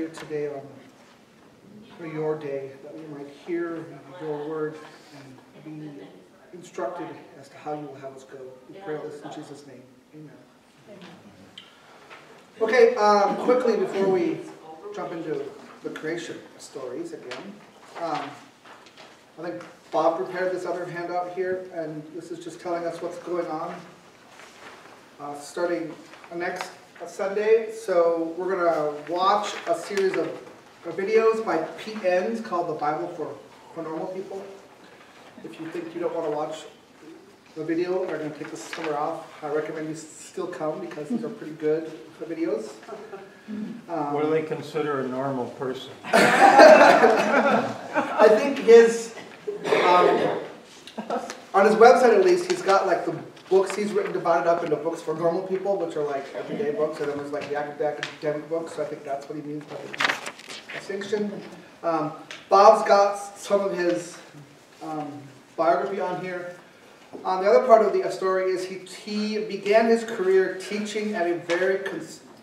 Here today for your day, that we might hear your word and be instructed as to how you will have us go. We pray all this in Jesus' name. Amen. Okay, quickly before we jump into the creation stories again, I think Bob prepared this other handout here, and this is just telling us what's going on starting next Sunday. So we're going to watch a series of videos by Pete Enns called The Bible for Normal People. If you think you don't want to watch the video or are going to take this summer off, I recommend you still come because these are pretty good videos. What do they consider a normal person? I think his, on his website at least, he's got like the books he's written divided up into books for normal people, which are like everyday books, and then there's like the academic books, so I think that's what he means by the distinction. Bob's got some of his biography on here. The other part of the story is he began his career teaching at a very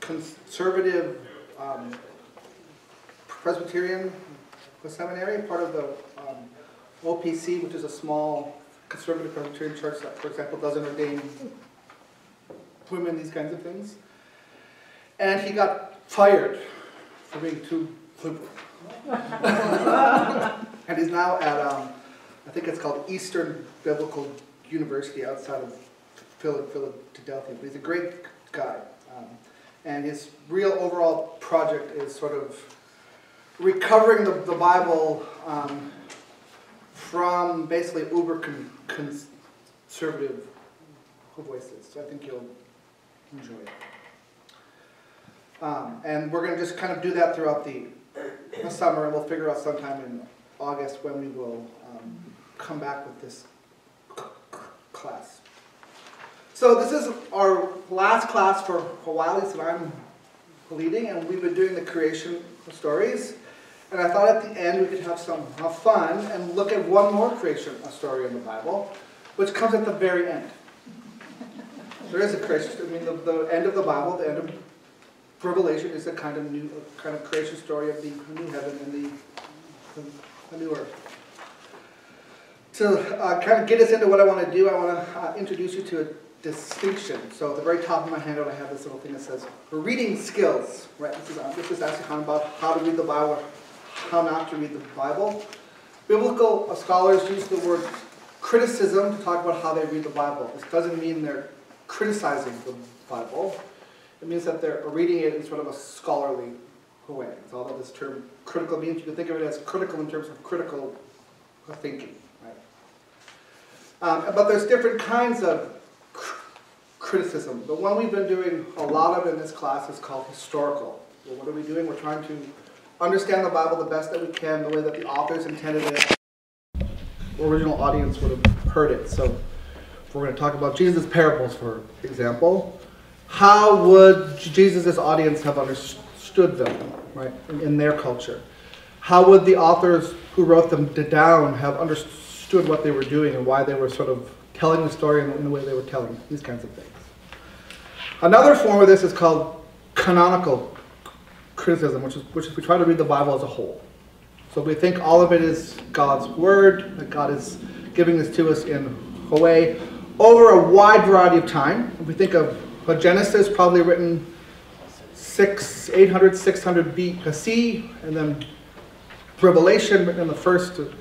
conservative Presbyterian seminary, part of the OPC, which is a small conservative Presbyterian church that, for example, doesn't ordain women, these kinds of things. And he got fired for being too liberal. And he's now at, I think it's called Eastern Biblical University outside of Philadelphia. But he's a great guy. And his real overall project is sort of recovering the Bible from basically uber conservative voices. So I think you'll enjoy it. And we're going to just kind of do that throughout the summer, and we'll figure out sometime in August when we will come back with this class. So this is our last class for a while, that I'm leading, and we've been doing the creation stories. And I thought at the end we could have some fun and look at one more creation story in the Bible, which comes at the very end. There is a creation story. I mean, the end of the Bible, the end of Revelation, is a kind of creation story of the new heaven and the new earth. To kind of get us into what I want to do, I want to introduce you to a distinction. So at the very top of my handout, I have this little thing that says reading skills. Right? This is actually kind of about how to read the Bible, how not to read the Bible. Biblical scholars use the word criticism to talk about how they read the Bible. This doesn't mean they're criticizing the Bible. It means that they're reading it in sort of a scholarly way. So although this term critical means, you can think of it as critical in terms of critical thinking. Right? But there's different kinds of criticism. The one we've been doing a lot of in this class is called historical. So what are we doing? We're trying to understand the Bible the best that we can, the way that the authors intended it, the original audience would have heard it. So if we're going to talk about Jesus' parables, for example, how would Jesus' audience have understood them, right, in their culture? How would the authors who wrote them down have understood what they were doing and why they were sort of telling the story in the way they were telling, these kinds of things. Another form of this is called canonical criticism, which is we try to read the Bible as a whole. So we think all of it is God's word, that God is giving this to us in a way over a wide variety of time. If we think of Genesis, probably written 800, 600 BC, and then Revelation, written in the 1st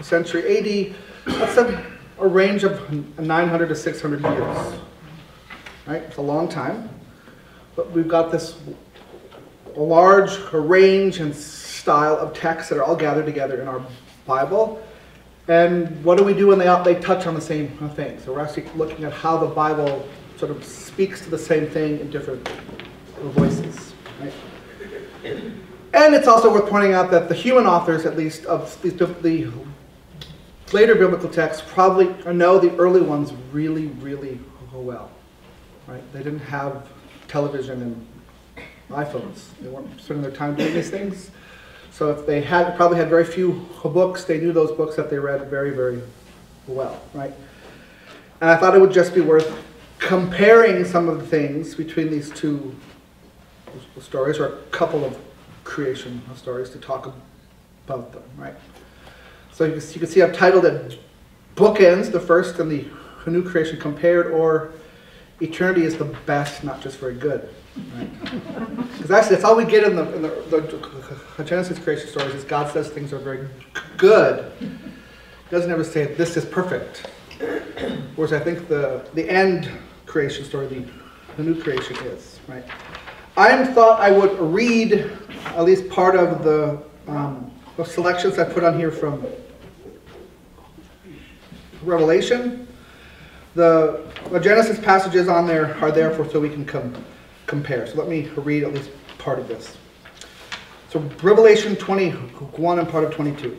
century AD. That's a range of 900 to 600 years. Right? It's a long time. But we've got this large range and style of texts that are all gathered together in our Bible. And what do we do when they touch on the same thing? So we're actually looking at how the Bible sort of speaks to the same thing in different voices. Right? And it's also worth pointing out that the human authors, at least, of the later biblical texts probably know the early ones really, really well. Right? They didn't have television and iPhones. They weren't spending their time doing these things. So if they probably had very few books, they knew those books that they read very, very well. Right? And I thought it would just be worth comparing some of the things between these two stories, or a couple of creation stories to talk about them, right? So you can see I've titled it Bookends, the first and the new creation compared, or eternity is the best, not just very good. Right? Because actually that's all we get in the Genesis creation stories is God says things are very good. He doesn't ever say this is perfect. Whereas I think the end creation story, the new creation is, right? I thought I would read at least part of the selections I put on here from Revelation. The Genesis passages on there are there so we can compare. So let me read at least part of this. So Revelation 21 and part of 22.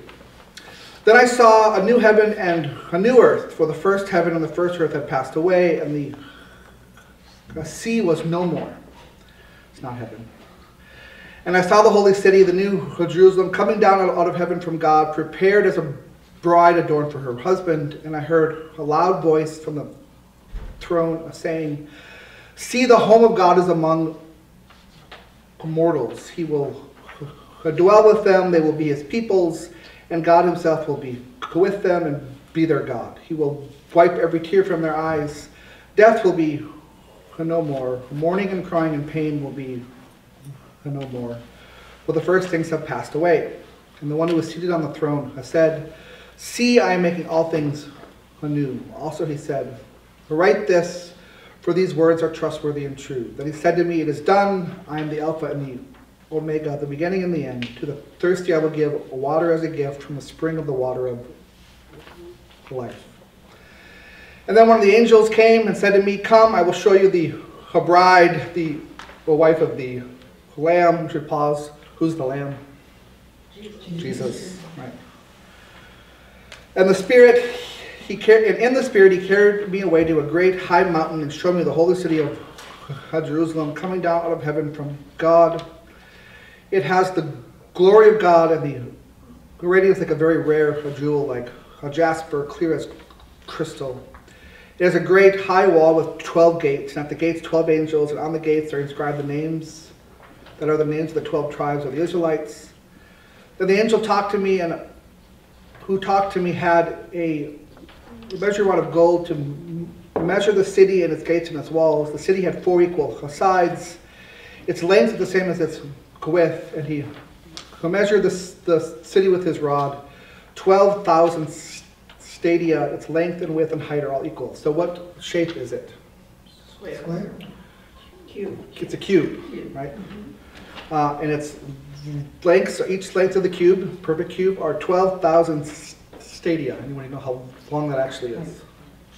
Then I saw a new heaven and a new earth, for the first heaven and the first earth had passed away, and the sea was no more. It's not heaven. And I saw the holy city, the new Jerusalem, coming down out of heaven from God, prepared as a bride adorned for her husband. And I heard a loud voice from the throne saying, "See, the home of God is among mortals. He will dwell with them. They will be his peoples, and God himself will be with them and be their God. He will wipe every tear from their eyes. Death will be no more. Mourning and crying and pain will be no more. For the first things have passed away." And the one who was seated on the throne has said, "See, I am making all things anew." Also he said, "Write this, for these words are trustworthy and true." Then he said to me, "It is done. I am the Alpha and the Omega, the beginning and the end. To the thirsty I will give water as a gift from the spring of the water of life." And then one of the angels came and said to me, "Come, I will show you the bride, the wife of the Lamb." We should pause. Who's the Lamb? Jesus. Right. And the Spirit, in the Spirit he carried me away to a great high mountain and showed me the holy city of Jerusalem coming down out of heaven from God. It has the glory of God, and the radiance like a very rare jewel, like a jasper, clear as crystal. It has a great high wall with 12 gates, and at the gates 12 angels, and on the gates are inscribed the names that are the names of the 12 tribes of the Israelites. Then the angel who talked to me had a measuring rod of gold to measure the city and its gates and its walls. The city had 4 equal sides. Its length is the same as its width, and he measured the city with his rod. 12,000 stadia, its length and width and height are all equal. So what shape is it? Square. Cube. It's a cube, right? And its length, so each length of the cube, perfect cube, are 12,000 stadia. Anybody know how long that actually is?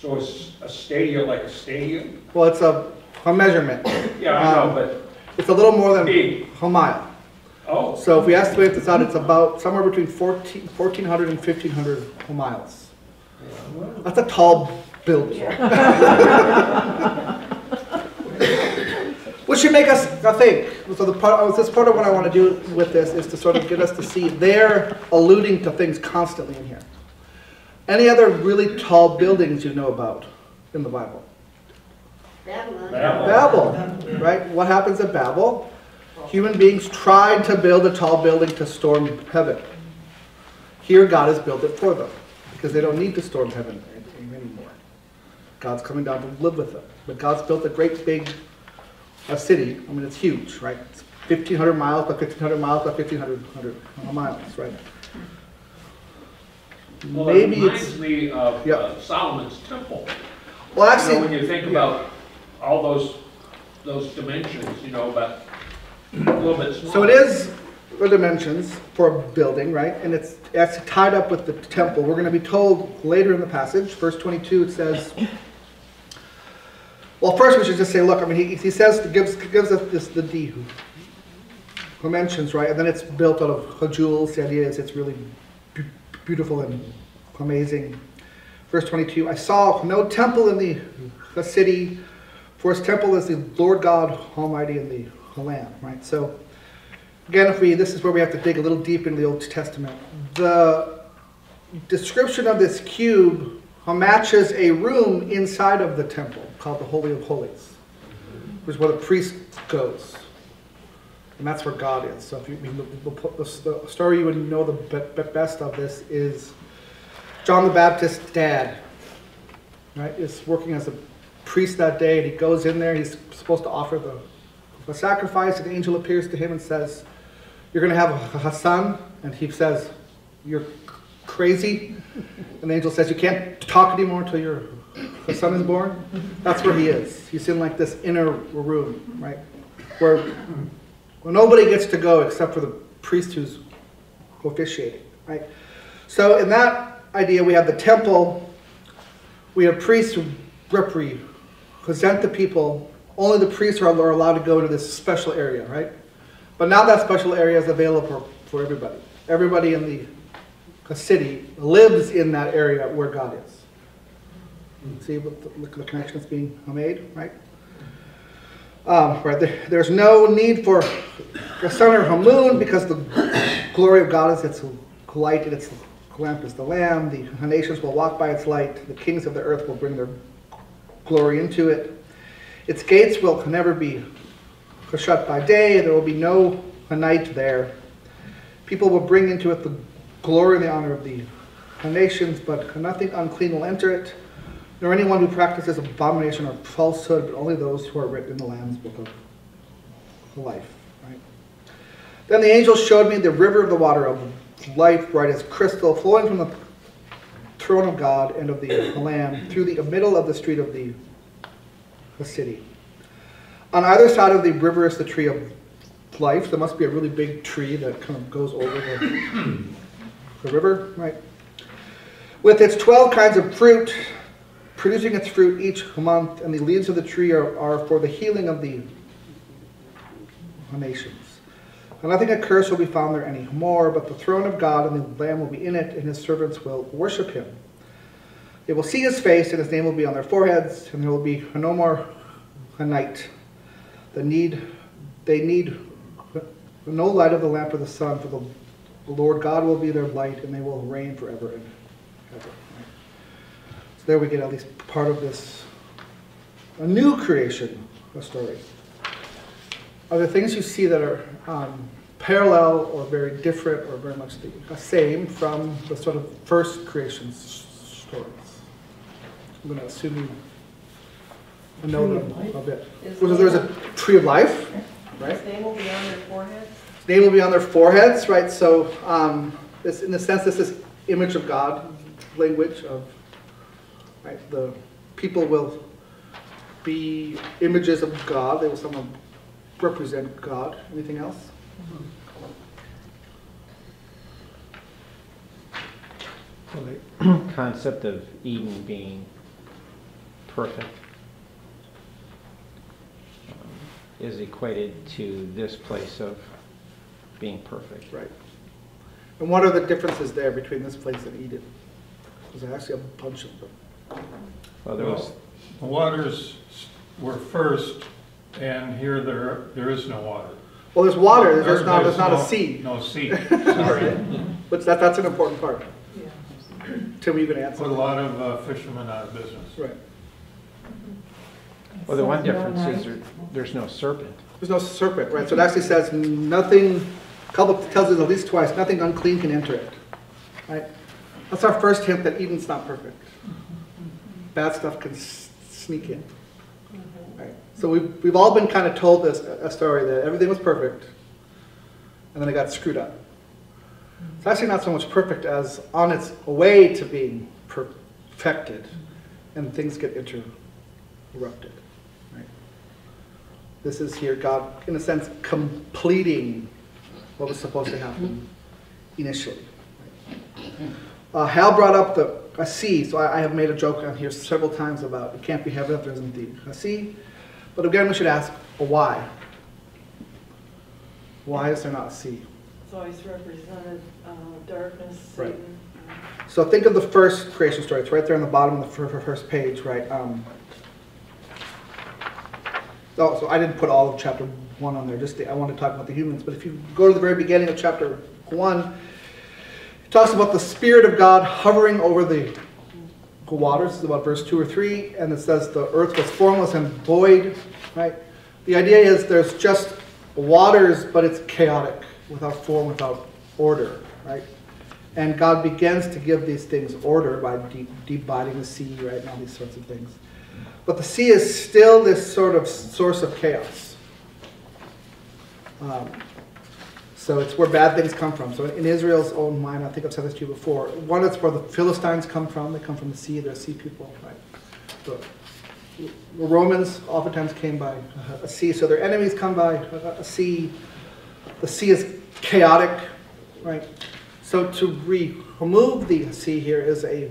So is a stadia like a stadium? Well, it's a measurement. Yeah, I know, but it's a little more than big. a mile. Oh. So if we estimate this out, it's about somewhere between 1,400 and 1,500 miles. That's a tall building. Which should make us think. So this part of what I want to do with this is to sort of get us to see they're alluding to things constantly in here. Any other really tall buildings you know about in the Bible? Babel, right? What happens at Babel? Human beings tried to build a tall building to storm heaven. Here God has built it for them because they don't need to storm heaven anymore. God's coming down to live with them. But God's built a great big city. I mean, it's huge, right? It's 1,500 miles by 1,500 miles by 1,500 miles, right? Well, Maybe it reminds me of Solomon's temple. Well, actually, when you think about all those dimensions, but a little bit smaller. So it is the dimensions for a building, right? And it's tied up with the temple. We're going to be told later in the passage, verse 22, it says, well, first we should just say, look, I mean, he says, gives us the dimensions, right? And then it's built out of jewels. The idea is it's really beautiful and amazing. Verse 22, I saw no temple in the city, for his temple is the Lord God Almighty and the Lamb, right? So, again, this is where we have to dig a little deep into the Old Testament. The description of this cube matches a room inside of the temple called the Holy of Holies, which is where the priest goes. And that's where God is. So if you, the story you would know the best of this is John the Baptist's dad, right, is working as a priest that day, and he goes in there, he's supposed to offer the sacrifice, and the angel appears to him and says, you're going to have a son, and he says, you're crazy. And the angel says, you can't talk anymore until your son is born. That's where he is. He's in like this inner room, right, where nobody gets to go except for the priest who's officiating, right? So in that idea, we have the temple, we have priests who represent the people. Only the priests are allowed to go into this special area, right? But now that special area is available for everybody. Everybody in the city lives in that area where God is. See what the connection that's being made, right? There's no need for a sun or a moon because the glory of God is its light and its lamp is the Lamb. The nations will walk by its light. The kings of the earth will bring their glory into it. Its gates will never be shut by day. There will be no night there. People will bring into it the glory and the honor of the nations, but nothing unclean will enter it, nor anyone who practices abomination or falsehood, but only those who are written in the Lamb's book of life. Right? Then the angel showed me the river of the water of life, bright as crystal, flowing from the throne of God and of the Lamb through the middle of the street of the city. On either side of the river is the tree of life. There must be a really big tree that kind of goes over the river, right? With its 12 kinds of fruit, producing its fruit each month, and the leaves of the tree are for the healing of the nations. And nothing accursed will be found there any more, but the throne of God and the Lamb will be in it, and his servants will worship him. They will see his face, and his name will be on their foreheads, and there will be no more a night. They need no light of the lamp or the sun, for the Lord God will be their light, and they will reign forever and ever. So there we get at least part of this, a new creation story. Are there things you see that are parallel or very different or very much the same from the sort of first creation stories? I'm going to assume you know them a bit. There's a tree of life, right? His name will be on their foreheads. His name will be on their foreheads, right? So this, in a sense, this is image of God, language of, right? The people will be images of God. They will somehow represent God. Anything else? Well, the concept of Eden being perfect is equated to this place of being perfect. Right. And what are the differences there between this place and Eden? Because there's actually a bunch of them. Well, The waters were first, and here there is no water. Well, there's water. There's not a sea. No sea, sorry. But that's an important part. Yeah. Till we even answer. Put a lot of fishermen out of business. Right. Well, the one difference is there's no serpent. There's no serpent, right? So it actually says nothing, a couple tells us at least twice, nothing unclean can enter it. Right? That's our first hint that Eden's not perfect. Bad stuff can sneak in. Right? So we've all been kind of told a story that everything was perfect, and then it got screwed up. It's actually not so much perfect as on its way to being perfected, and things get interrupted. Right? This is here God, in a sense, completing what was supposed to happen initially. Right? Hal brought up a sea, so I have made a joke on here several times about it can't be heaven if there isn't a sea. But again, we should ask, why? Why is there not a sea? It's always represented darkness, Right. Satan. So think of the first creation story. It's right there on the bottom of the first page, right? So I didn't put all of chapter 1 on there. I want to talk about the humans. But if you go to the very beginning of chapter 1, it talks about the Spirit of God hovering over the waters. It's about verse 2 or 3. And it says the earth was formless and void, right? The idea is there's just waters, but it's chaotic, without form, without order, right? And God begins to give these things order by dividing the sea, right, and all these sorts of things. But the sea is still this sort of source of chaos. So it's where bad things come from. So in Israel's own mind, I think I've said this to you before, one is where the Philistines come from. They come from the sea. They're sea people, right? So the Romans oftentimes came by a sea. So their enemies come by a sea. The sea is chaotic, right? So to remove the sea here is a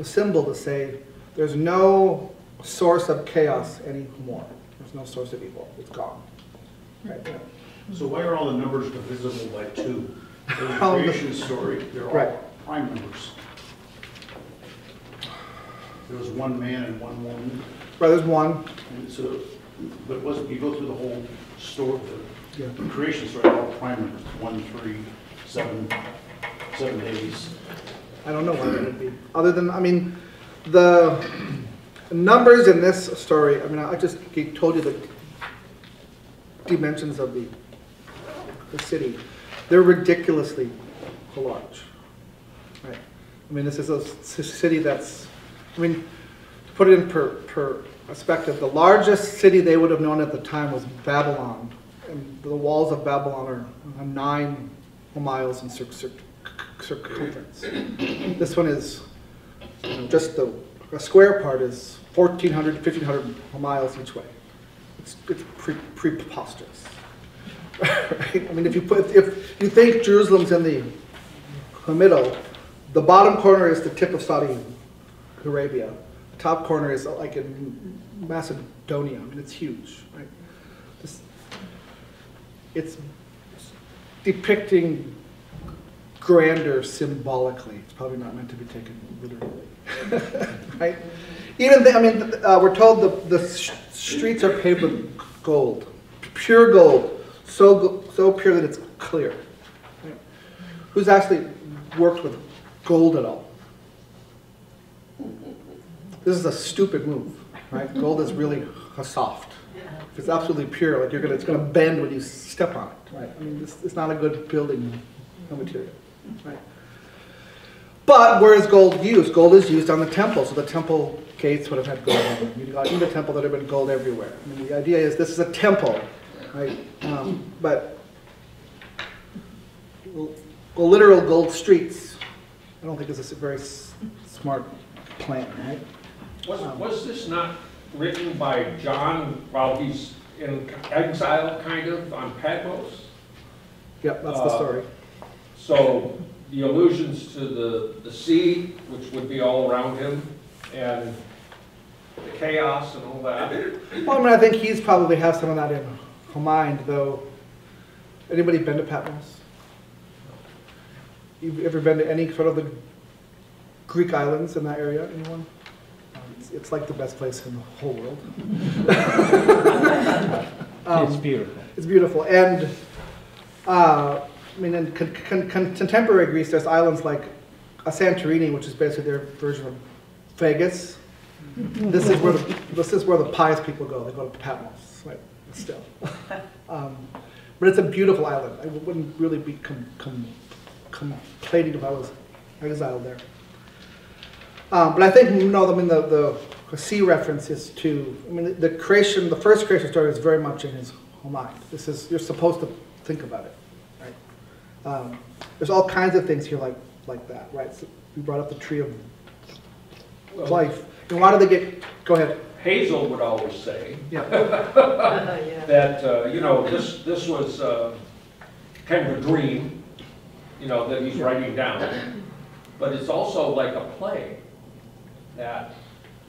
symbol to say there's no source of chaos anymore. There's no source of evil. It's gone. Right? Yeah. So why are all the numbers divisible by 2? In the All the- creation story, they're all Right. prime numbers. There was one man and one woman, Right, there's one. and so, but it wasn't, you go through the whole story, Yeah. the creation story, all prime numbers, 1, 3, 7, 7 days. I don't know why that would be. Other than, I mean, the numbers in this story, I mean, I just told you the dimensions of the city. They're ridiculously large. Right? I mean, this is a city that's, I mean, to put it in perspective, the largest city they would have known at the time was Babylon. And the walls of Babylon are 9 miles in circumference. This one is, just the square part is 1,400 to 1,500 miles each way. It's preposterous. Right? I mean, if you think Jerusalem's in the middle, the bottom corner is the tip of Saudi Arabia. The top corner is like in Macedonia. I mean, it's huge, right? It's depicting grandeur symbolically. It's probably not meant to be taken literally, right? Even we're told the streets are paved with gold, pure gold, so pure that it's clear. Right? Who's actually worked with gold at all? This is a stupid move, right? Gold is really soft. If it's absolutely pure, like it's going to bend when you step on it, right? I mean, it's not a good building material, right? But where is gold used? Gold is used on the temple, so the temple gates would have had gold on them. You got in the temple, there would have been gold everywhere. I mean, the idea is this is a temple, right? But literal gold streets, I don't think this is a very smart plan, right? Was this not written by John while he's in exile, kind of, on Patmos? Yep, that's the story. So the allusions to the sea, which would be all around him, and the chaos and all that. Well, I mean, I think he's probably has some of that in mind, though. Anybody been to Patmos? You've ever been to any sort of the Greek islands in that area? Anyone? It's like the best place in the whole world. It's beautiful. It's beautiful, and I mean, in contemporary Greece, there's islands like Santorini, which is basically their version of Vegas. This is where the pious people go. They go to Patmos, right? Still, but it's a beautiful island. I wouldn't really be complaining if I was exiled there. But I think the sea reference is to. I mean, the first creation story is very much in his whole mind. You're supposed to think about it, right? There's all kinds of things here like that, right? So we brought up the tree of life. And why do they get? Go ahead. Hazel would always say Yeah. Yeah. that this was kind of a dream, that he's writing down, but it's also like a play that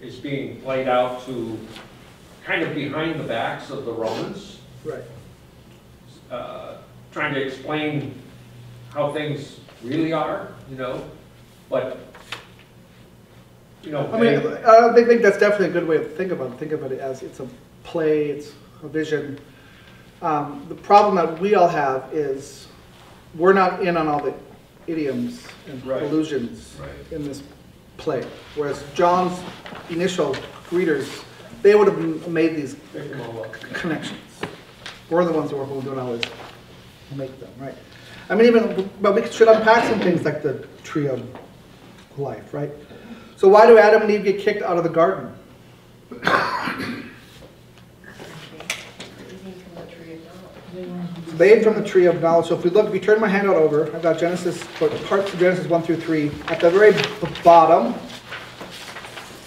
is being played out to kind of behind the backs of the Romans, Right. trying to explain how things really are, but I mean, I think that's definitely a good way to think about it. Think about it as it's a play, it's a vision. The problem that we all have is we're not in on all the idioms and Right. allusions Right. in this play. Whereas John's initial readers, they would have made these pick them all up. connections. We're the ones who don't always make them, right? I mean, but we should unpack some things like the tree of life, right? So why do Adam and Eve get kicked out of the garden? Eating from the tree of knowledge. They ate from the tree of knowledge. So if you turn my handout over, I've got Genesis, parts of Genesis 1 through 3. At the very bottom,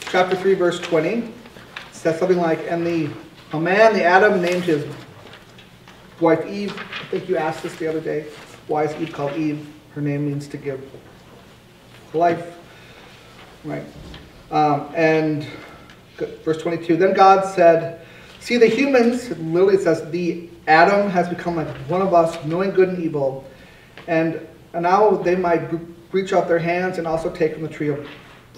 chapter 3, verse 20, it says something like, and the Adam named his wife Eve. I think you asked this the other day. Why is Eve called Eve? Her name means to give life. Right. And verse 22, then God said, see the humans, literally it says, the Adam has become like one of us, knowing good and evil. And now they might reach out their hands and also take from the tree of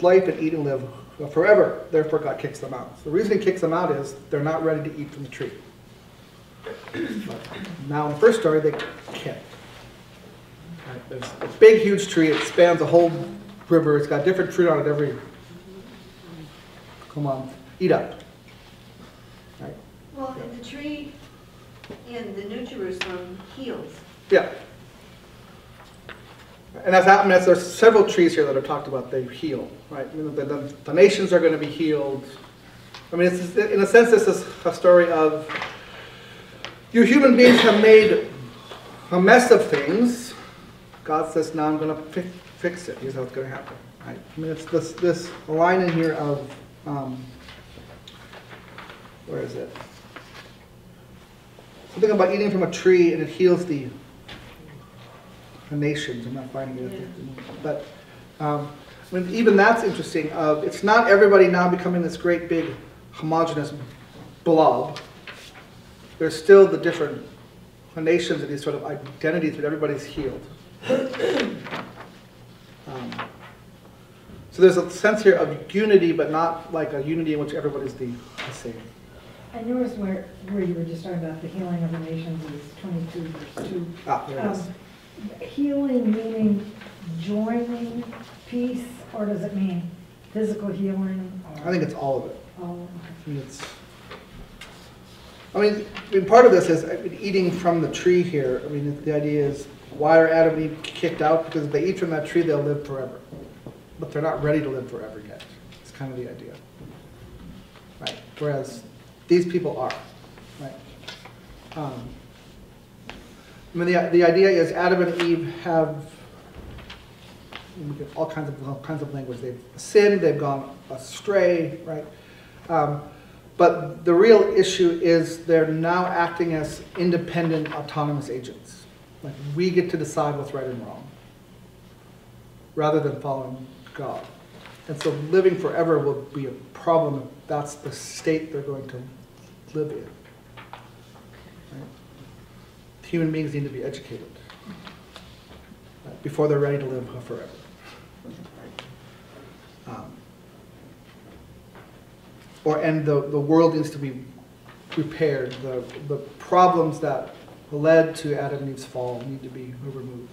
life and eat and live forever. Therefore God kicks them out. So the reason he kicks them out is they're not ready to eat from the tree. But now in the first story, they can't. Right, there's a big, huge tree. It spans a whole river. It's got different fruit on it every. Come on, eat up. Right? Well, and the tree in the New Jerusalem heals. Yeah. And that's happened. There's several trees here that are talked about. They heal, right? You know, the nations are going to be healed. I mean, it's, in a sense, this is a story of you human beings have made a mess of things. God says, now I'm going to fix it. Here's how it's going to happen. Right? I mean, it's this line in here of, where is it? Something about eating from a tree and it heals the nations. I'm not finding it. Yeah. But I mean, even that's interesting. It's not everybody now becoming this great big homogeneous blob. There's still the different nations and these sort of identities, but everybody's healed. So there's a sense here of unity, but not like a unity in which everybody's the same. I noticed where you were just talking about the healing of the nations is 22 verse 2. There it is. Healing meaning joining peace, or does it mean physical healing? I think it's all of it. Oh, I mean, part of this is eating from the tree here. I mean, the idea is, why are Adam and Eve kicked out? Because if they eat from that tree, they'll live forever. But they're not ready to live forever yet. It's kind of the idea. Right? Whereas these people are. Right? I mean, the idea is Adam and Eve have all kinds of language. They've sinned, they've gone astray, right? But the real issue is they're now acting as independent, autonomous agents. Like, we get to decide what's right and wrong, rather than following God. And so living forever will be a problem if that's the state they're going to live in. Right? Human beings need to be educated before they're ready to live forever. And the world needs to be repaired. The problems that led to Adam and Eve's fall need to be removed.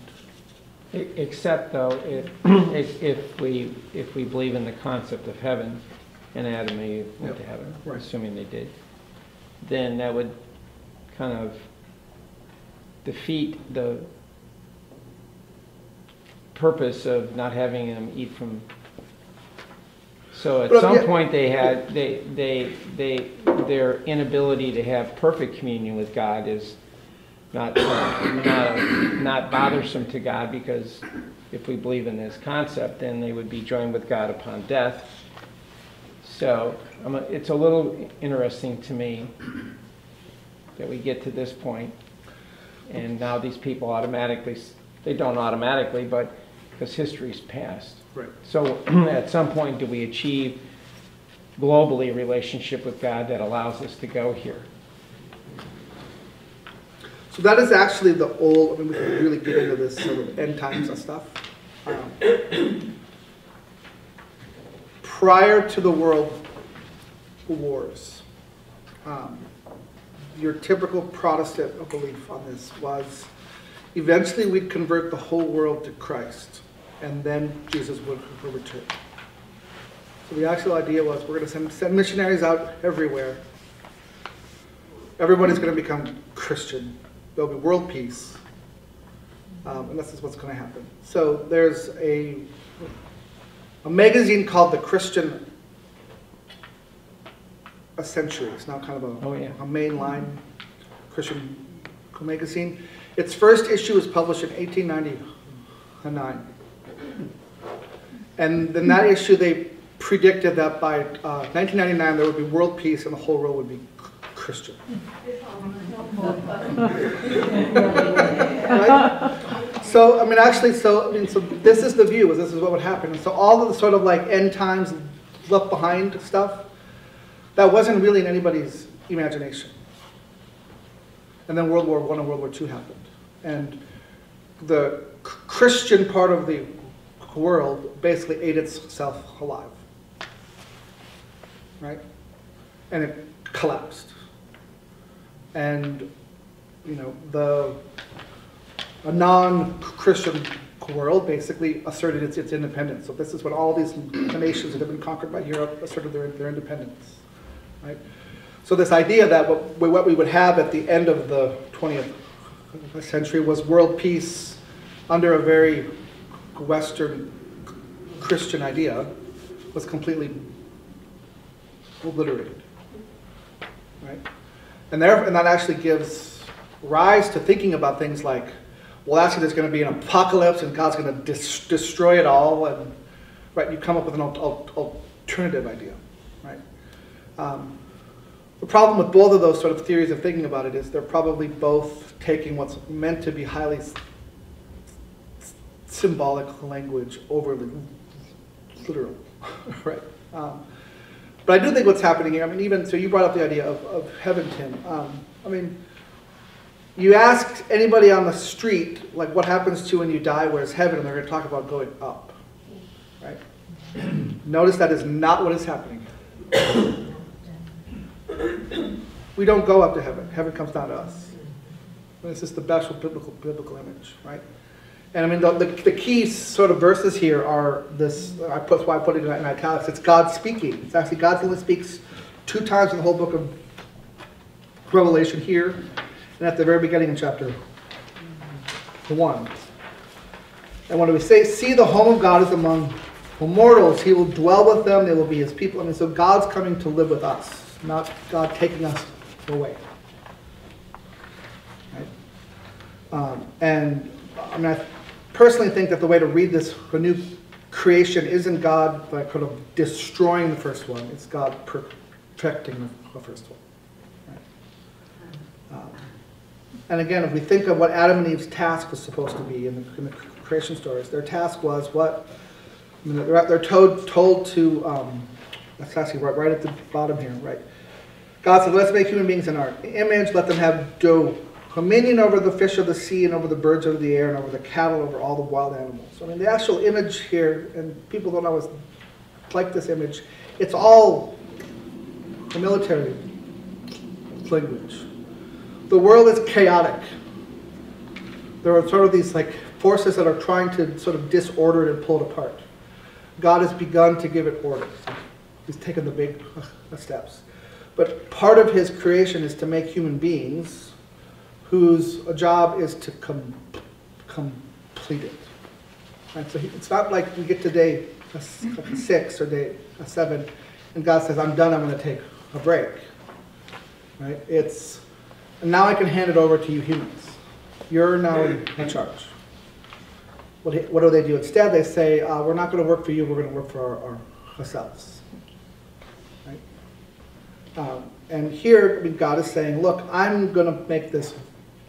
Except though, if we believe in the concept of heaven, and Adam and Eve went to heaven, right, assuming they did, then that would kind of defeat the purpose of not having them eat from. So at some point they had their inability to have perfect communion with God is not bothersome to God, because if we believe in this concept, then they would be joined with God upon death. So it's a little interesting to me that we get to this point, and now these people automatically, they don't automatically, but because history's past. Right. So at some point, do we achieve globally a relationship with God that allows us to go here? So that is actually the old, I mean, we can really get into this sort of end times and stuff. Prior to the world wars, your typical Protestant belief on this was eventually we'd convert the whole world to Christ, and then Jesus would return. So the actual idea was, we're going to send missionaries out everywhere. everybody's going to become Christian. There'll be world peace. And this is what's going to happen. So there's a magazine called the Christian Century. It's now kind of a mainline Christian magazine. Its first issue was published in 1899. And in that issue, they predicted that by 1999 there would be world peace and the whole world would be Christian. Right? So, I mean, actually, so this is the view, this is what would happen. And so all of the sort of like end times left behind stuff, that wasn't really in anybody's imagination. And then World War I and World War II happened. And the Christian part of the world basically ate itself alive. Right? And it collapsed. And, you know, a non-Christian world basically asserted its independence. So this is when all these nations that have been conquered by Europe asserted their independence. Right? So this idea that what we would have at the end of the 20th century was world peace under a very Western Christian idea was completely obliterated. Right? And that actually gives rise to thinking about things like, well, actually there's going to be an apocalypse and God's going to destroy it all, and right, you come up with an alternative idea, right? The problem with both of those sort of theories of thinking about it is they're probably both taking what's meant to be highly symbolic language overly literal, right? But I do think what's happening here, I mean, even, so you brought up the idea of heaven, Tim. I mean, you ask anybody on the street, like, what happens to you when you die, where's heaven, and they're going to talk about going up, right? Notice that is not what is happening. We don't go up to heaven. Heaven comes down to us. This is the best biblical image, right? And I mean, the key sort of verses here are this, that's why I put it in italics, it's God speaking. It's actually God only speaks 2 times in the whole book of Revelation here, and at the very beginning in chapter 1. And when we say, see the home of God is among mortals, he will dwell with them, they will be his people. I mean, so God's coming to live with us, not God taking us away. Right? And I mean, I personally think that the way to read this, the new creation, isn't God like kind of destroying the first one, it's God perfecting the first one. Right? And again, if we think of what Adam and Eve's task was supposed to be in the creation stories, their task was what? I mean, they're told to, that's actually right at the bottom here, right? God said, let's make human beings in our image, let them have dominion over the fish of the sea and over the birds of the air and over the cattle, over all the wild animals. I mean, the actual image here, and people don't always like this image, it's all the military language. The world is chaotic. There are sort of these like forces that are trying to sort of disorder it and pull it apart. God has begun to give it order. He's taken the big steps. But part of his creation is to make human beings whose job is to complete it. Right? So it's not like we get to day 6 or day 7 and God says, I'm done, I'm going to take a break. Right? It's, and now I can hand it over to you humans. You're now in charge. What do they do? Instead, they say, we're not going to work for you, we're going to work for ourselves. Right? And here, I mean, God is saying, look, I'm going to make this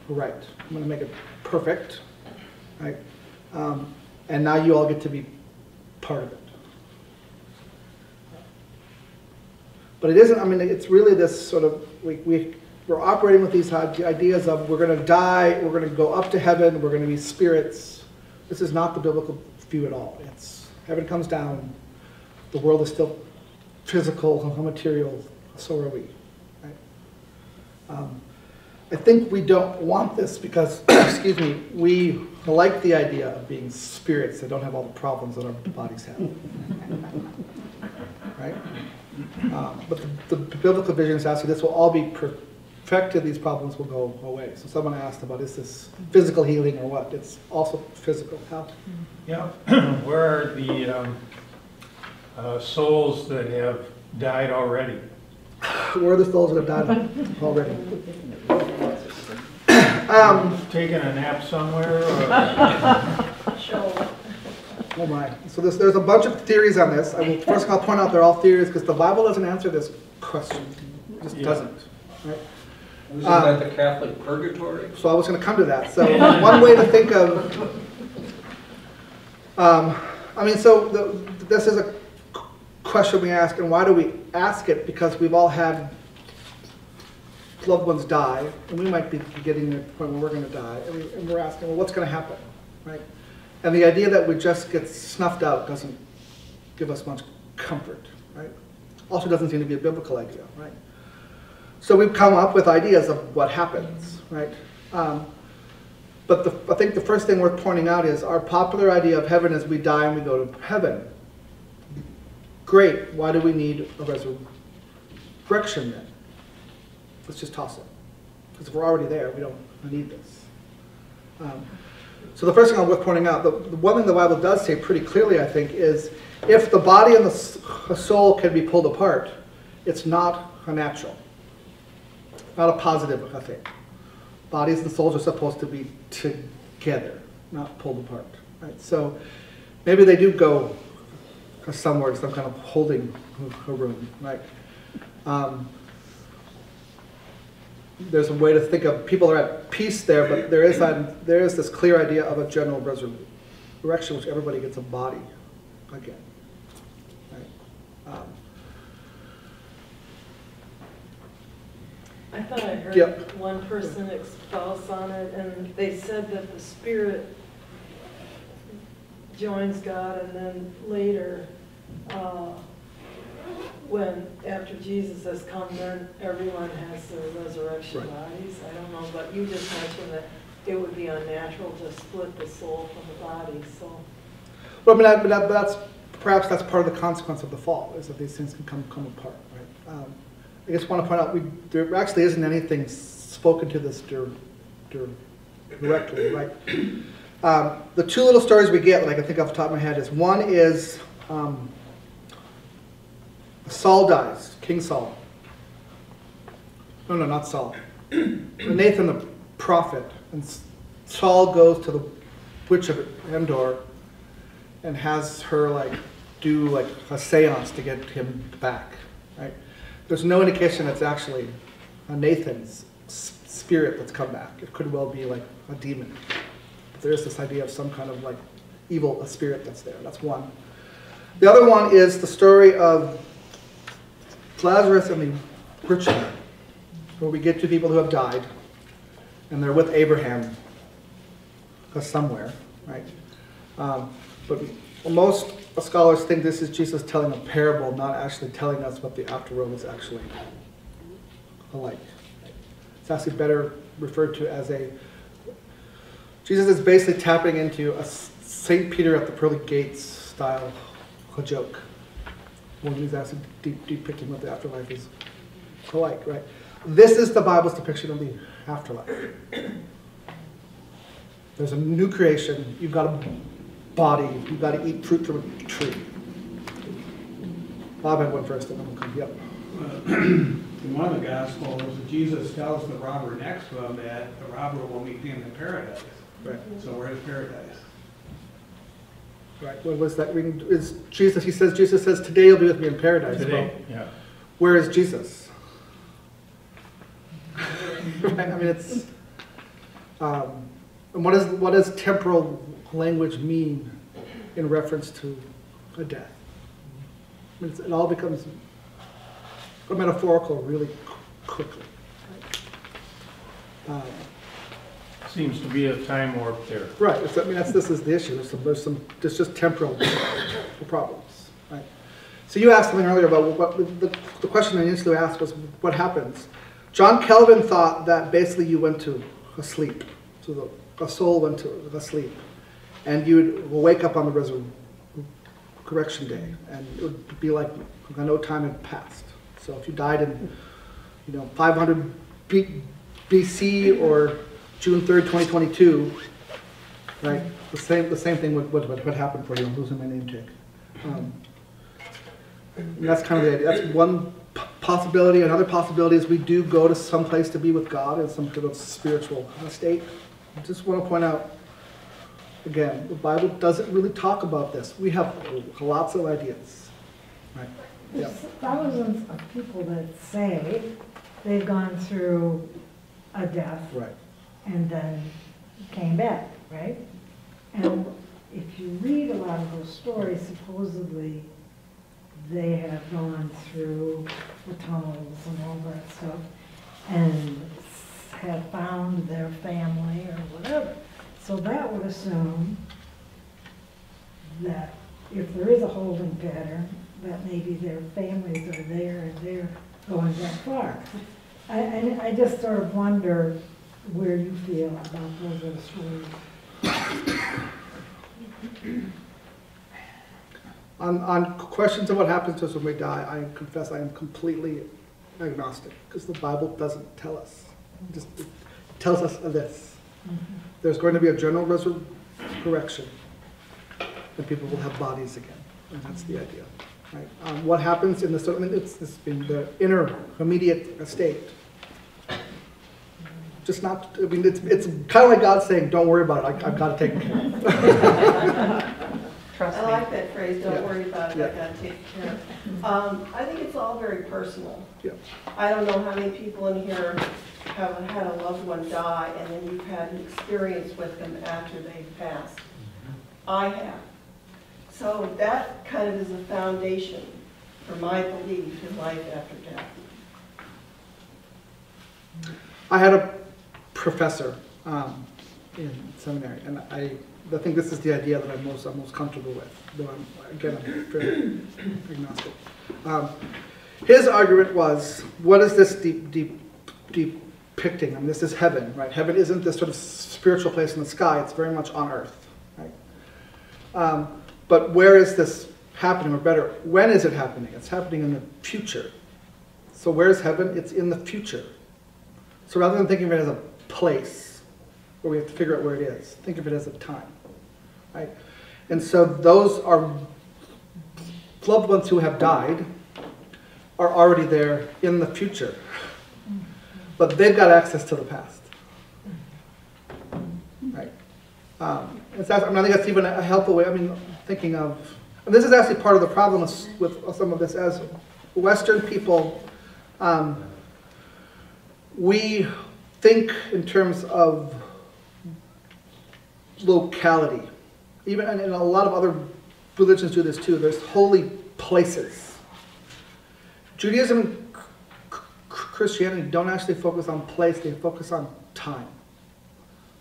right. I'm going to make it perfect. Right? And now you all get to be part of it. But it isn't, I mean, it's really this sort of, we're operating with these ideas of we're going to die, we're going to go up to heaven, we're going to be spirits. This is not the biblical view at all. It's heaven comes down, the world is still physical, material, so are we. Right? I think we don't want this because, excuse me, we like the idea of being spirits that don't have all the problems that our bodies have. Right? But the biblical vision is asking this will all be perfected, these problems will go away. So someone asked about, is this physical healing or what? It's also physical. How? Yeah, where are the souls that have died already? Where are the souls that have died already? Taking a nap somewhere? Or? Show. Oh my. So there's a bunch of theories on this. First I'll point out they're all theories because the Bible doesn't answer this question. It just doesn't. Right? Isn't that the Catholic Purgatory? So I was going to come to that. So one way to think of, this is a question we ask, and why do we ask it? Because we've all had loved ones die, and we might be getting to the point where we're going to die, and we're asking, well, what's going to happen, right? And the idea that we just get snuffed out doesn't give us much comfort, right? Also doesn't seem to be a biblical idea, right? So we've come up with ideas of what happens, right? But I think the first thing worth pointing out is our popular idea of heaven is we die and we go to heaven. Great, why do we need a resurrection then? Let's just toss it. Because if we're already there, we don't need this. So the first thing worth pointing out, the one thing the Bible does say pretty clearly, I think, is if the body and the soul can be pulled apart, it's not a natural. Not a positive thing. Bodies and souls are supposed to be together, not pulled apart. Right? So maybe they do go somewhere to some kind of holding room. Right? There's a way to think of people are at peace there, but there is this clear idea of a general resurrection, which everybody gets a body again. Right? I thought I heard Yep. one person espouse on it, and they said that the spirit joins God, and then later, after Jesus has come, then everyone has their resurrection bodies. I don't know, but you just mentioned that it would be unnatural to split the soul from the body. So, well, but perhaps that's part of the consequence of the fall, is that these things can come apart. Right? I just want to point out there actually isn't anything spoken to this directly, right? The two little stories we get that I can think off the top of my head is one is Saul dies, King Saul. No, not Saul. Nathan the prophet, and Saul goes to the witch of Endor and has her do a seance to get him back, right? There's no indication it's actually Nathan's spirit that's come back. It could well be a demon. But there is this idea of some kind of evil spirit that's there. That's one. The other one is the story of Lazarus and the rich man, where we get two people who have died, and they're with Abraham somewhere, right? But most scholars think this is Jesus telling a parable, not actually telling us what the afterworld is actually like. It's actually better referred to as Jesus is basically tapping into a St. Peter at the pearly gates style joke, when he's actually depicting what the afterlife is like, right? This is the Bible's depiction of the afterlife. There's a new creation. You've got a body. You've got to eat fruit from a tree. Bob had one first, and then we'll come. Yep. In one of the Gospels, Jesus tells the robber next to him that the robber will meet him in paradise. Right. So where's paradise? Right. What was that? Is Jesus? Jesus says, "Today you'll be with me in paradise." Today, well, yeah. Where is Jesus? Right? I mean, it's. And what does temporal language mean in reference to a death? I mean, it all becomes metaphorical really quickly. Seems to be a time warp there. Right. This is the issue. There's just temporal problems. Right. So you asked something earlier about what the question I initially asked was what happens. John Calvin thought that basically you went to sleep, so a soul went to sleep, and you would wake up on the resurrection day, and it would be like no time had passed. So if you died in 500 BC or June 3rd, 2022, right? The same thing would happen for you. I'm losing my name tag. And that's kind of the idea. That's one possibility. Another possibility is we do go to some place to be with God in some sort of spiritual state. I just want to point out, again, the Bible doesn't really talk about this. We have lots of ideas, right? There's thousands of people that say they've gone through a death Right. and then came back, right? And if you read a lot of those stories, supposedly they have gone through the tunnels and all that stuff and have found their family or whatever. So that would assume that if there is a holding pattern, that maybe their families are there and they're going that far. I just sort of wonder where you feel about those other stories. On questions of what happens to us when we die, I confess I am completely agnostic, because the Bible doesn't tell us. It tells us this. There's going to be a general resurrection, and people will have bodies again, and that's the idea. Right? What happens in the intermediate state? Just not. I mean, it's kind of like God saying, "Don't worry about it. I've got to take care of it." Trust I me. like that phrase, don't Yeah. worry about it, I Yeah. gotta take care of it. I think it's all very personal. Yeah. I don't know how many people in here have had a loved one die and then you've had an experience with them after they've passed. I have. So that kind of is a foundation for my belief in life after death. I had a professor in seminary, and I think this is the idea that I'm most comfortable with, though I'm very agnostic. His argument was, what is this depicting? I mean, this is heaven, right? Heaven isn't this sort of spiritual place in the sky, it's very much on earth, right? But where is this happening, or better, when is it happening? It's happening in the future. So where's heaven? It's in the future. So rather than thinking of it as a place where we have to figure out where it is, think of it as a time, right? And so those are loved ones who have died are already there in the future, but they've got access to the past, right? I think that's even a helpful way. I mean, thinking of, and this is actually part of the problem with some of this as Western people. We think in terms of locality. Even, and a lot of other religions do this too. There's holy places. Judaism and Christianity don't actually focus on place, they focus on time.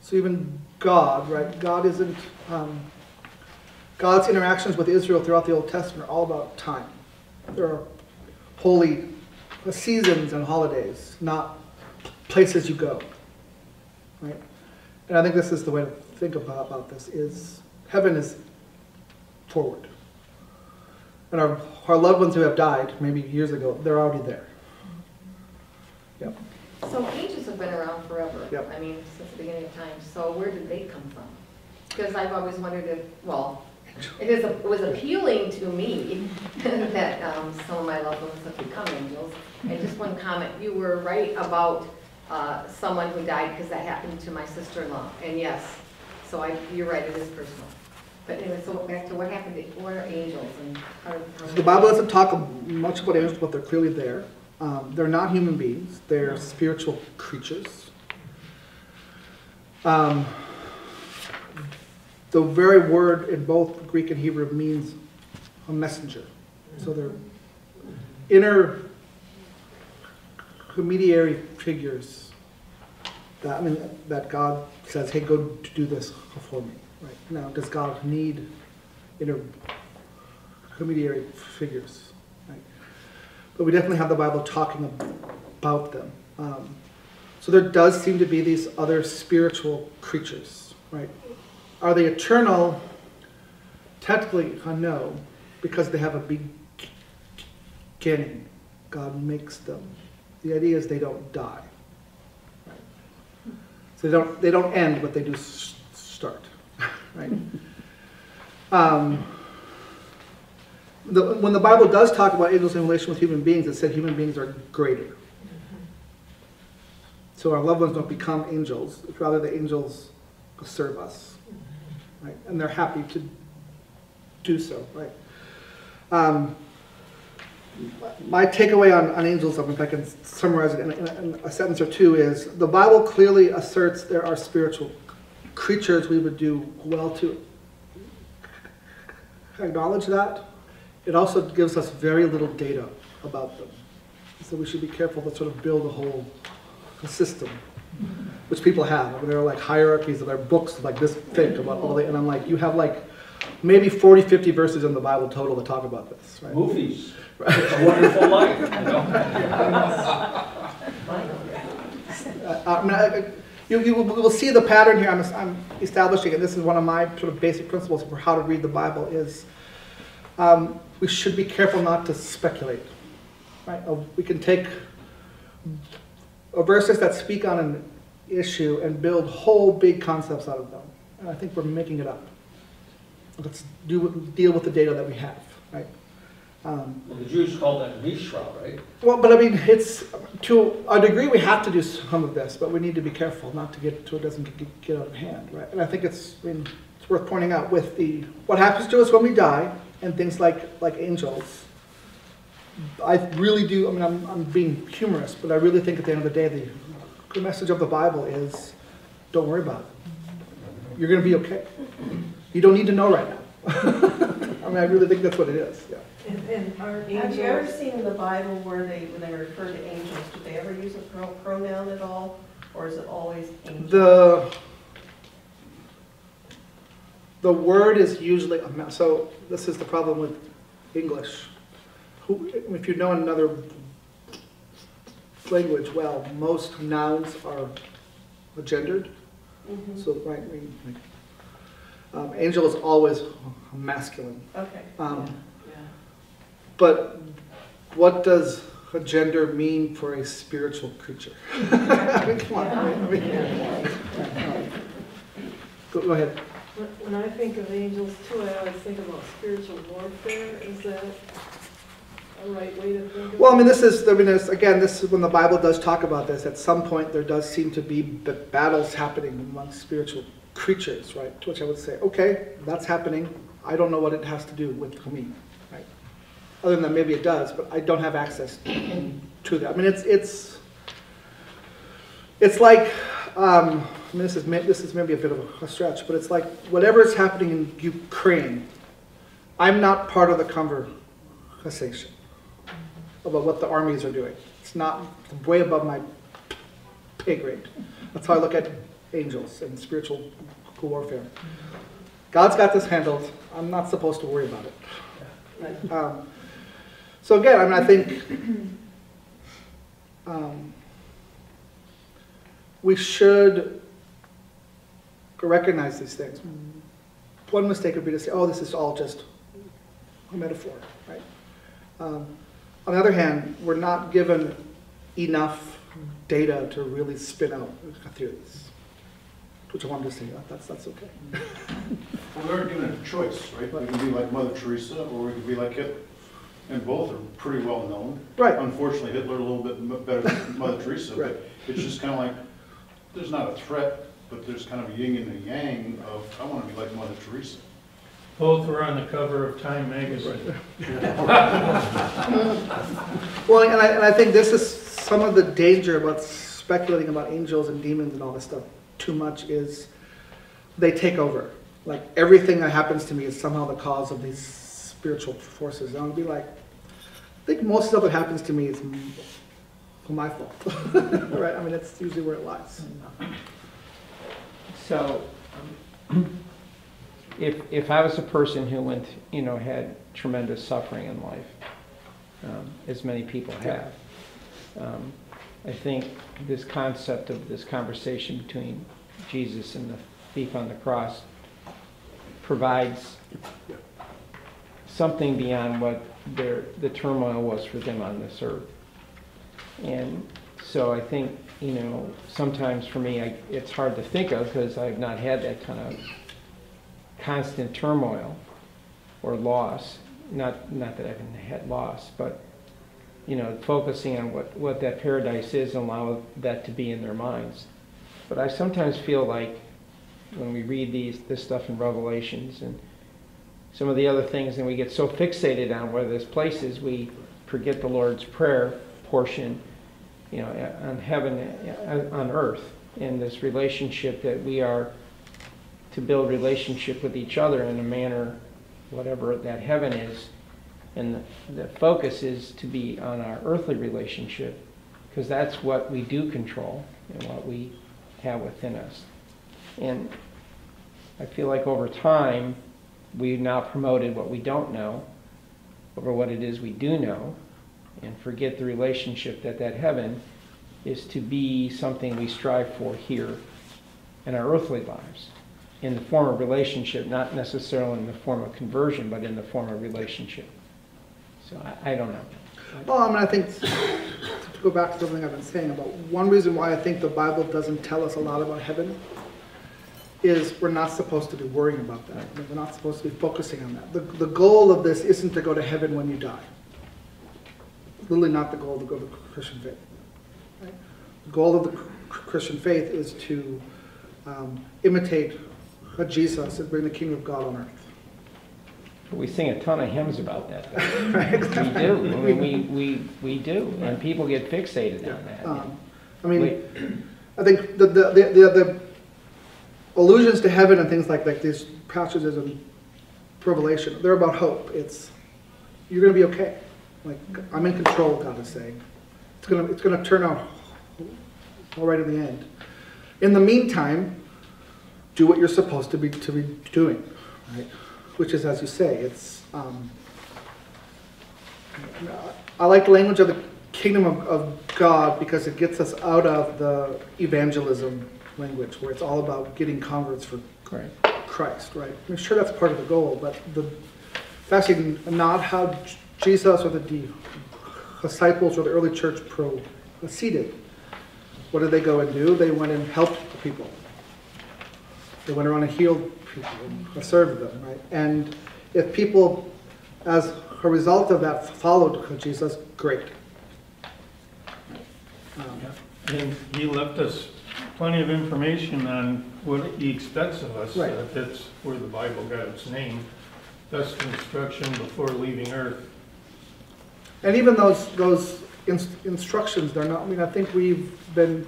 So even God, right? God isn't, God's interactions with Israel throughout the Old Testament are all about time. There are holy seasons and holidays, not places you go, right? And I think this is the way to think about this, is heaven is forward. And our loved ones who have died, maybe years ago, they're already there. Yep. So angels have been around forever. Yep. I mean, since the beginning of time. So where did they come from? Because I've always wondered if, well, it was appealing to me that some of my loved ones have become angels. And just one comment, you were right about someone who died, because that happened to my sister-in-law. And yes, so you're right, it is personal. But anyway, so back to what happened, what are angels? And how The Bible doesn't talk much about angels, but they're clearly there. They're not human beings. They're spiritual creatures. The very word in both Greek and Hebrew means a messenger. So they're intermediary figures that God says, hey, go do this for me. Right? Now, does God need intermediary figures? Right? But we definitely have the Bible talking about them. So there does seem to be these other spiritual creatures, right? Are they eternal? Technically, no, because they have a beginning. God makes them. The idea is they don't die. So they don't end, but they do start, right? When the Bible does talk about angels in relation with human beings, it said human beings are greater. So our loved ones don't become angels, rather the angels serve us, right? And they're happy to do so, right? My takeaway on angels, if I can summarize it in a sentence or two, is the Bible clearly asserts there are spiritual creatures. We would do well to acknowledge that. It also gives us very little data about them. So we should be careful to sort of build a whole system, which people have. I mean, there are like hierarchies of their books like this thick about all the, and I'm like, you have like maybe 40, 50 verses in the Bible total that talk about this, right? Movies. It's a Wonderful Life, you know? You will see the pattern here I'm establishing, and this is one of my sort of basic principles for how to read the Bible is we should be careful not to speculate, right? We can take verses that speak on an issue and build whole big concepts out of them, and I think we're making it up. Let's deal with the data that we have, right? Well, the Jews call that Mishra, right? Well, but I mean, it's to a degree we have to do some of this, but we need to be careful not to get so it doesn't get out of hand, right? And I think it's worth pointing out with what happens to us when we die and things like angels. I really do. I mean, I'm being humorous, but I really think at the end of the day, the message of the Bible is, don't worry about it. You're going to be okay. You don't need to know right now. I mean, I really think that's what it is. Yeah. And our Have you ever angels, seen in the Bible where when they refer to angels, do they ever use a pronoun at all? Or is it always angel? The word is usually, so this is the problem with English. If you know another language well, most nouns are gendered. Mhm. So, right, angel is always masculine. Okay. yeah. But what does a gender mean for a spiritual creature? I mean, come on. Go ahead. When I think of angels too, I always think about spiritual warfare. Is that a right way to think of it? Well, I mean, this is when the Bible does talk about this, at some point there does seem to be battles happening among spiritual creatures, right? To which I would say, okay, that's happening. I don't know what it has to do with me, right? Other than that, maybe it does, but I don't have access to that. I mean, it's like, I mean, this is maybe a bit of a stretch, but it's like whatever is happening in Ukraine, I'm not part of the conversation about what the armies are doing. It's not way above my pay grade. That's how I look at angels and spiritual warfare. God's got this handled. I'm not supposed to worry about it. So again, I mean, I think we should recognize these things. One mistake would be to say, oh, this is all just a metaphor, right? On the other hand, we're not given enough data to really spin out theories, which I wanted to say, that's okay. Well, we are given a choice, right? We can be like Mother Teresa, or we can be like Hitler. And both are pretty well known. Right. Unfortunately, Hitler a little bit better than Mother Teresa, Right. but it's just kind of like, there's not a threat, but there's kind of a yin and a yang of, I want to be like Mother Teresa. Both were on the cover of Time magazine. Well, and I think this is some of the danger about speculating about angels and demons and all this stuff too much is they take over. Like everything that happens to me is somehow the cause of these spiritual forces. And I'll be like, I think most stuff that happens to me is my fault. Right? I mean, that's usually where it lies. So, if I was a person who had tremendous suffering in life, as many people have, I think this concept of this conversation between Jesus and the thief on the cross provides something beyond what the turmoil was for them on this earth. And so I think you know, sometimes for me, it's hard to think of because I've not had that kind of constant turmoil or loss. Not that I haven't had loss, but, you know, focusing on what that paradise is and allow that to be in their minds. But I sometimes feel like when we read this stuff in Revelations and some of the other things, and we get so fixated on where this place is, we forget the Lord's Prayer portion, you know, on heaven, on earth, in this relationship that we are to build relationship with each other in a manner, whatever that heaven is. And the focus is to be on our earthly relationship, because that's what we do control and what we have within us. And I feel like over time, we've now promoted what we don't know over what it is we do know, and forget the relationship that heaven is to be something we strive for here in our earthly lives, in the form of relationship, not necessarily in the form of conversion, but in the form of relationship. So I don't know. Well, I mean, I think, to go back to something I've been saying about one reason why I think the Bible doesn't tell us a lot about heaven is we're not supposed to be worrying about that. We're not supposed to be focusing on that. The goal of this isn't to go to heaven when you die. It's literally not the goal to go to Christian faith. Right? The goal of the Christian faith is to imitate Jesus and bring the kingdom of God on earth. We sing a ton of hymns about that. Right? We do. I mean, we do, and people get fixated on that. I mean, I think the allusions to heaven and things like these passages in Revelation, they're about hope. It's, you're going to be okay. Like, I'm in control, God is saying. It's going to turn out all right in the end. In the meantime, do what you're supposed to be doing, right? Which is, as you say, it's. I like the language of the kingdom of God because it gets us out of the evangelism language, where it's all about getting converts for Christ, right? I'm sure that's part of the goal, but it's actually not how Jesus or the disciples or the early church proceeded. What did they go and do? They went and helped the people. They went around and healed people and served them, right? And if people, as a result of that, followed Jesus, great. And he left us plenty of information on what he expects of us. Right. That's where the Bible got its name. That's instruction before leaving earth. And even those instructions, they're not, I mean, I think we've been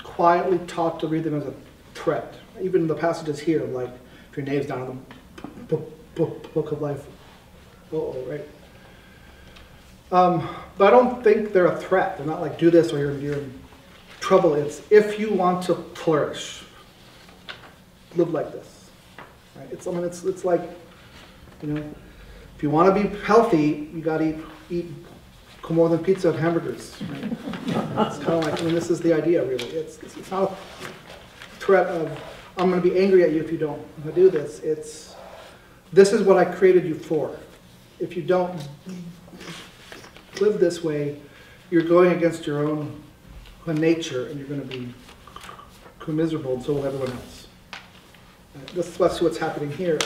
quietly taught to read them as a threat. Even the passages here, like, if your name's down in the book of life, right? But I don't think they're a threat. They're not like, do this or you're in trouble. It's, if you want to flourish, live like this. Right? It's, I mean, it's like, you know, if you want to be healthy, you got to eat more than pizza and hamburgers. Right? It's kind of like, I mean, this is the idea, really. It's not a threat of, I'm going to be angry at you if you don't do this. It's, this is what I created you for. If you don't live this way, you're going against your own nature, and you're going to be miserable, and so will everyone else. That's what's happening here.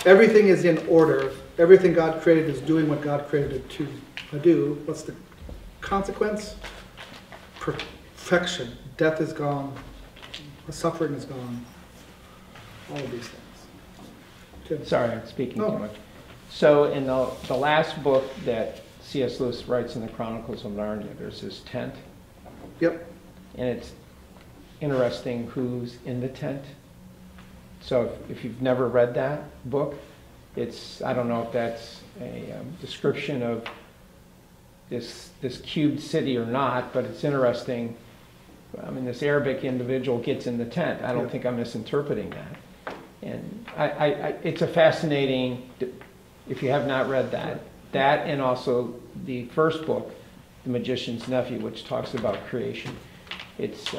Everything is in order. Everything God created is doing what God created it to do. What's the consequence? Perfection. Death is gone. The suffering is gone. All of these things. Tim. Sorry, I'm speaking No. too much. So in the last book that C.S. Lewis writes in the Chronicles of Narnia, there's this tent. Yep. And it's interesting who's in the tent. So if you've never read that book, it's, I don't know if that's a description of this cubed city or not, but it's interesting. I mean, this Arabic individual gets in the tent. I don't think I'm misinterpreting that. And it's a fascinating, if you have not read that and also the first book, The Magician's Nephew, which talks about creation. It's,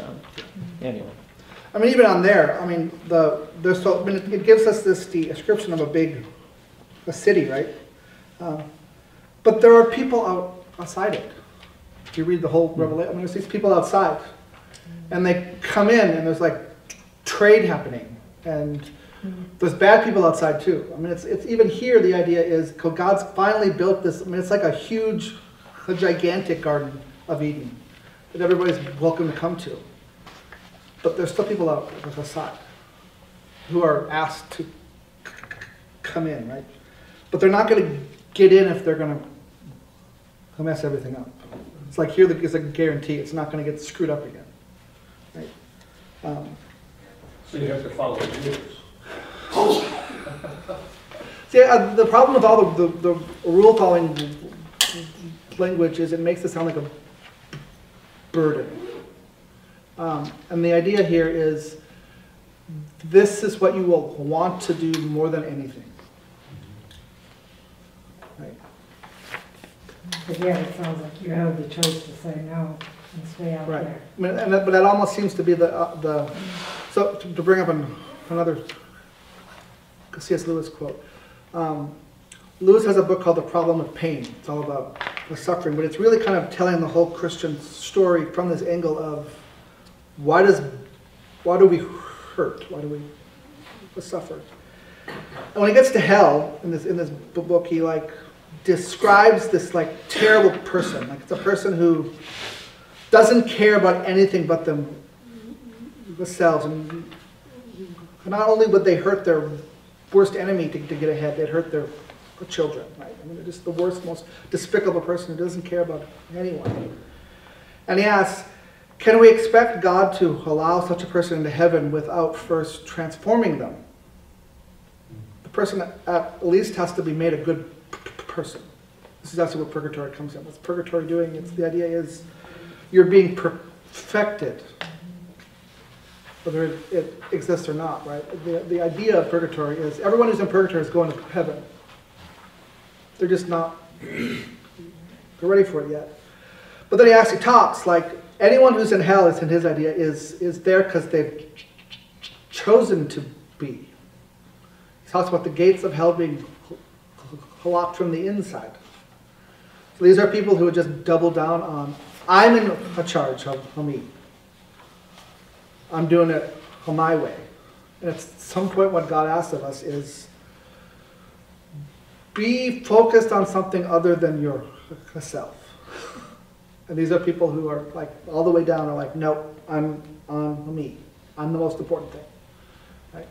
anyway. I mean, even on there, I mean, it gives us this description of a city, right? But there are people outside it. you read the whole Revelation, I mean, there's these people outside, and they come in, and there's like trade happening, and there's bad people outside too. I mean, it's even here, the idea is God's finally built this, I mean, it's like a gigantic Garden of Eden that everybody's welcome to come to. But there's still people outside who are asked to come in, right? But they're not going to get in if they're going to mess everything up. It's like here, it's a guarantee. It's not going to get screwed up again, right? So you have to follow the rules. See, the problem with all the rule-following language is it makes it sound like a burden. And the idea here is this is what you will want to do more than anything. Right? Again, it sounds like you have the choice to say no and stay out Right. there. I mean, but that almost seems to be the so to bring up another C.S. Lewis quote. Lewis has a book called The Problem of Pain. It's all about the suffering, but it's really kind of telling the whole Christian story from this angle of why do we hurt? Why do we suffer? And when he gets to hell in this book, he like describes this like terrible person. Like it's a person who doesn't care about anything but themselves. And not only would they hurt their worst enemy to get ahead, they'd hurt their children. Right? I mean, they're just the worst, most despicable person who doesn't care about anyone. And he asks, can we expect God to allow such a person into heaven without first transforming them? The person at least has to be made a good person. This is actually what purgatory comes in. What's purgatory doing? The idea is you're being perfected, whether it exists or not, right? The idea of purgatory is everyone who's in purgatory is going to heaven. They're just not ready for it yet. But then he actually talks like anyone who's in hell, is in his idea, is there because they've chosen to be. He talks about the gates of hell being locked from the inside. So these are people who would just double down on, I'm in charge of me. I'm doing it my way. And at some point what God asks of us is, be focused on something other than yourself. And these are people who are like all the way down are like, no, I'm on me. I'm the most important thing. Right?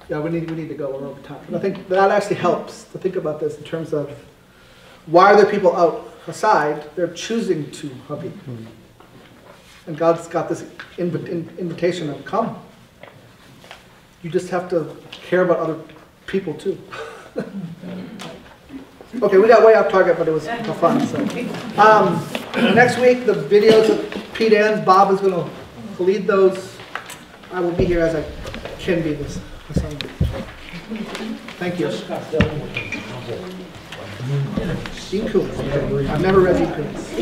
Yeah, we need to go. We're over time. And I think that actually helps to think about this in terms of why are there people outside? They're choosing to be. And God's got this invitation of come. You just have to care about other people too. Okay, we got way off target, but it was fun. So, next week, the videos of Pete ends. Bob is going to lead those. I will be here as I can be this Sunday. Thank you. Dean Koontz. I've never read Dean Koontz.